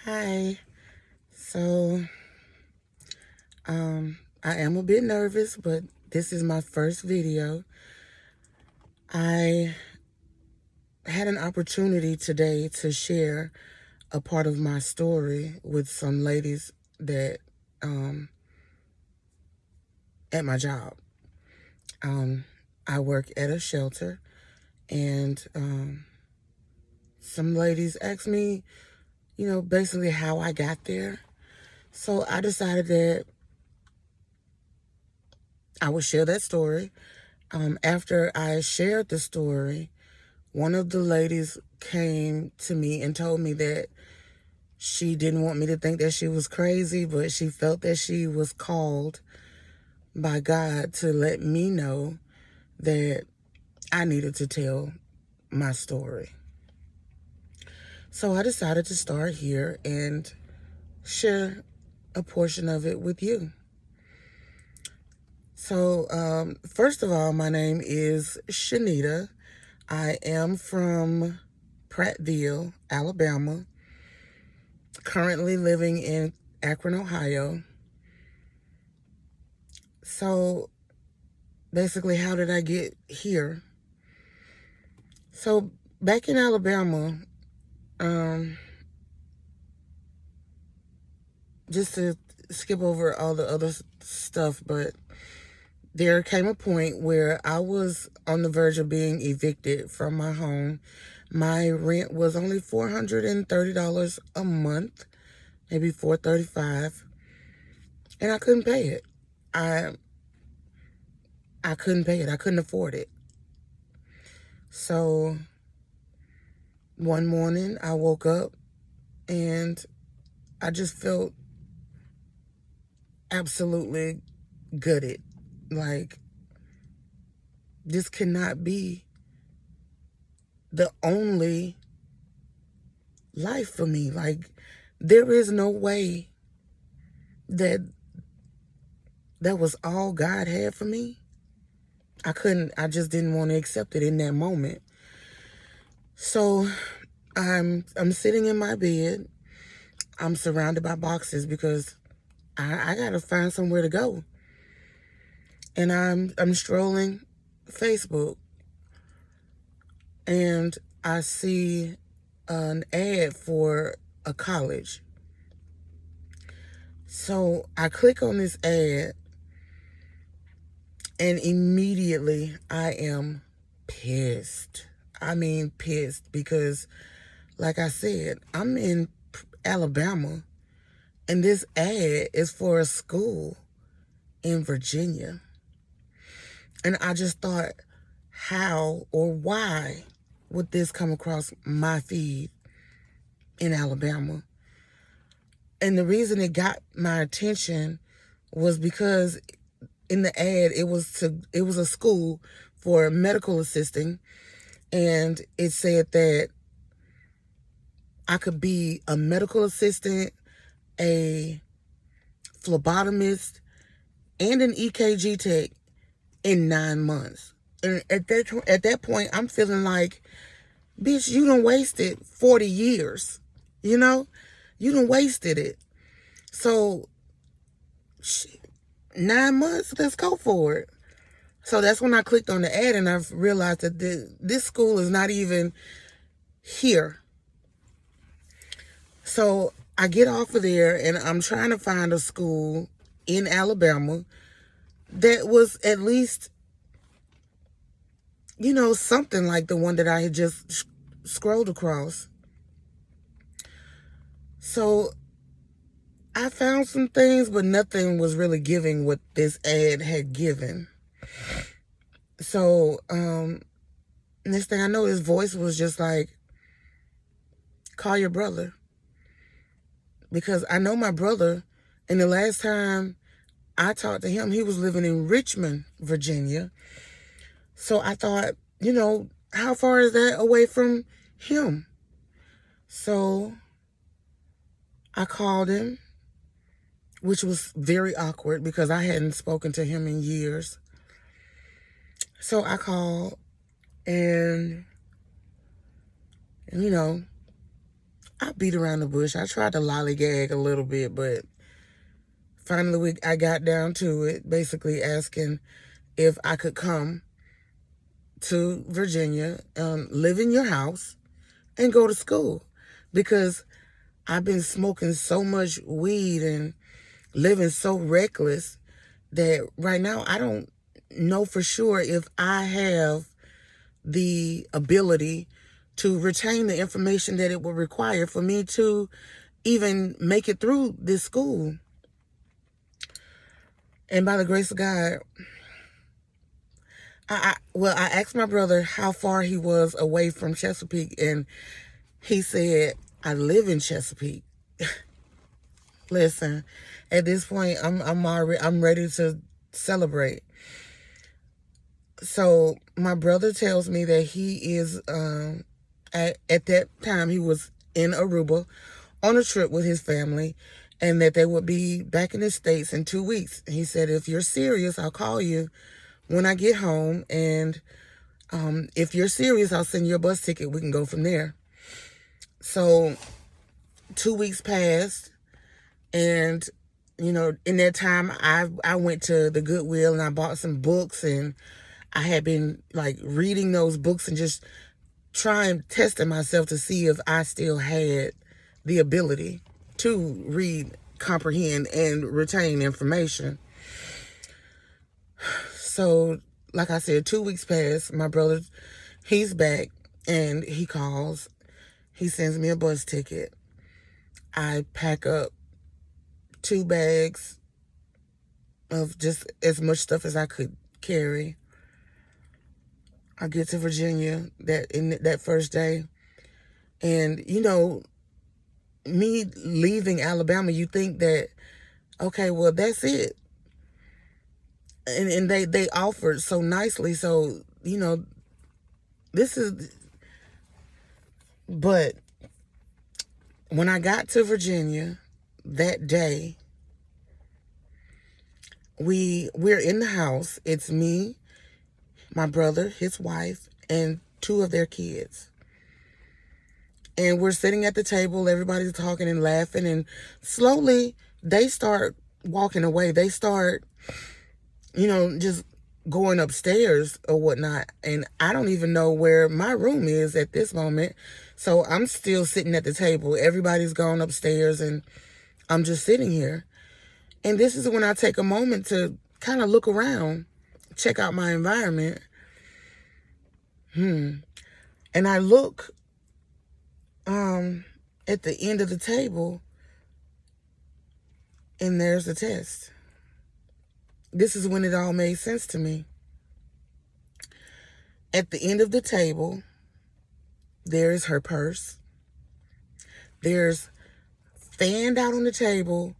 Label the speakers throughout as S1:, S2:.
S1: Hi. So, I am a bit nervous, but this is my first video. I had an opportunity today to share a part of my story with some ladies that, at my job. I work at a shelter, and some ladies asked me, basically how I got there. So I decided that I would share that story. After I shared the story, one of the ladies came to me and told me that she didn't want me to think that she was crazy, but she felt that she was called by God to let me know that I needed to tell my story. So I decided to start here and share a portion of it with you. So, first of all, my name is Shanita. I am from Prattville, Alabama, currently living in Akron, Ohio. So basically, how did I get here? So back in Alabama, just to skip over all the other stuff, but there came a point where I was on the verge of being evicted from my home. My rent was only $430 a month, maybe $435, and I couldn't pay it. I couldn't pay it. I couldn't afford it. So one morning I woke up and I just felt absolutely gutted. Like, this cannot be the only life for me. Like, there is no way that that was all God had for me. I just didn't want to accept it in that moment. So I'm sitting in my bed. I'm surrounded by boxes because I gotta find somewhere to go. And I'm strolling Facebook, and I see an ad for a college. So I click on this ad, and immediately I am pissed. I mean, pissed because, like I said, I'm in Alabama, and this ad is for a school in Virginia. And I just thought, how or why would this come across my feed in Alabama? And the reason it got my attention was because in the ad it was a school for medical assisting, and it said that I could be a medical assistant, a phlebotomist, and an EKG tech in 9 months. And at that point, I'm feeling like, bitch, you done wasted 40 years. You know, you done wasted it. So, 9 months, let's go for it. So that's when I clicked on the ad, and I realized that this school is not even here. So I get off of there, and I'm trying to find a school in Alabama that was at least, something like the one that I had just scrolled across. So I found some things, but nothing was really giving what this ad had given. So, next thing I know, his voice was just like, call your brother. Because I know my brother, and the last time I talked to him, he was living in Richmond, Virginia. So I thought, how far is that away from him? So I called him, which was very awkward because I hadn't spoken to him in years. So I called, and, I beat around the bush. I tried to lollygag a little bit, but finally I got down to it, basically asking if I could come to Virginia, live in your house, and go to school. Because I've been smoking so much weed and living so reckless that right now I don't know for sure if I have the ability to retain the information that it would require for me to even make it through this school. And by the grace of God, I asked my brother how far he was away from Chesapeake, and he said, I live in Chesapeake. Listen, at this point, I'm ready to celebrate. So my brother tells me that he is at that time he was in Aruba on a trip with his family, and that they would be back in the States in 2 weeks. He said, if you're serious, I'll call you when I get home, and if you're serious, I'll send you a bus ticket. We can go from there. So 2 weeks passed, and in that time, I went to the Goodwill and I bought some books, and I had been like reading those books and just testing myself to see if I still had the ability to read, comprehend, and retain information. So, like I said, 2 weeks passed. My brother, he's back, and he calls. He sends me a bus ticket. I pack up 2 bags of just as much stuff as I could carry. I get to Virginia that first day. And, me leaving Alabama, you think that, okay, well, that's it. And they offered so nicely. So, this is, but when I got to Virginia that day, we're in the house. It's me, my brother, his wife, and 2 of their kids. And we're sitting at the table, everybody's talking and laughing, and slowly they start walking away. They start, just going upstairs or whatnot. And I don't even know where my room is at this moment. So I'm still sitting at the table. Everybody's gone upstairs, and I'm just sitting here. And this is when I take a moment to kind of look around, check out my environment. And I look at the end of the table, and there's the test. This is when it all made sense to me. At the end of the table, there is her purse. There's fanned out on the table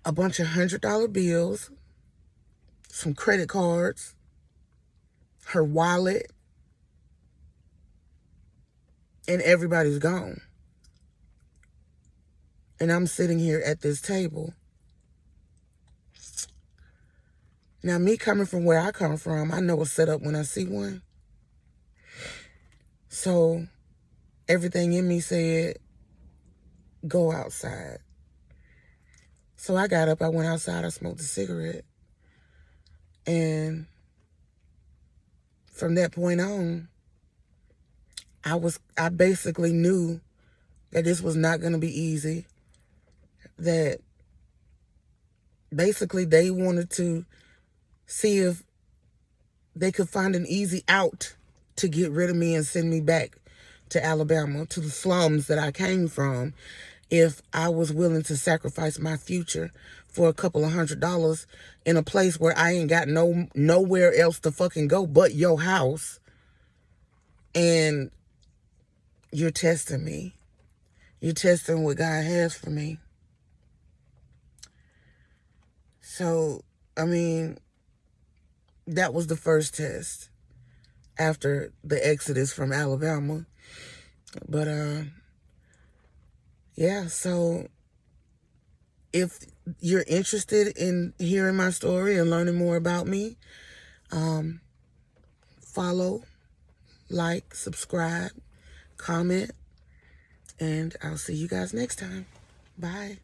S1: a bunch of $100 bills, some credit cards, her wallet, and everybody's gone. And I'm sitting here at this table. Now, me coming from where I come from, I know a setup when I see one. So everything in me said, go outside. So I got up, I went outside, I smoked a cigarette. And from that point on, I basically knew that this was not going to be easy. That basically they wanted to see if they could find an easy out to get rid of me and send me back to Alabama, to the slums that I came from, if I was willing to sacrifice my future for a couple of $100 in a place where I ain't got nowhere else to fucking go but your house. And you're testing me. You're testing what God has for me. So, that was the first test after the exodus from Alabama. But, yeah, so if you're interested in hearing my story and learning more about me, follow, like, subscribe, comment, And I'll see you guys next time. Bye.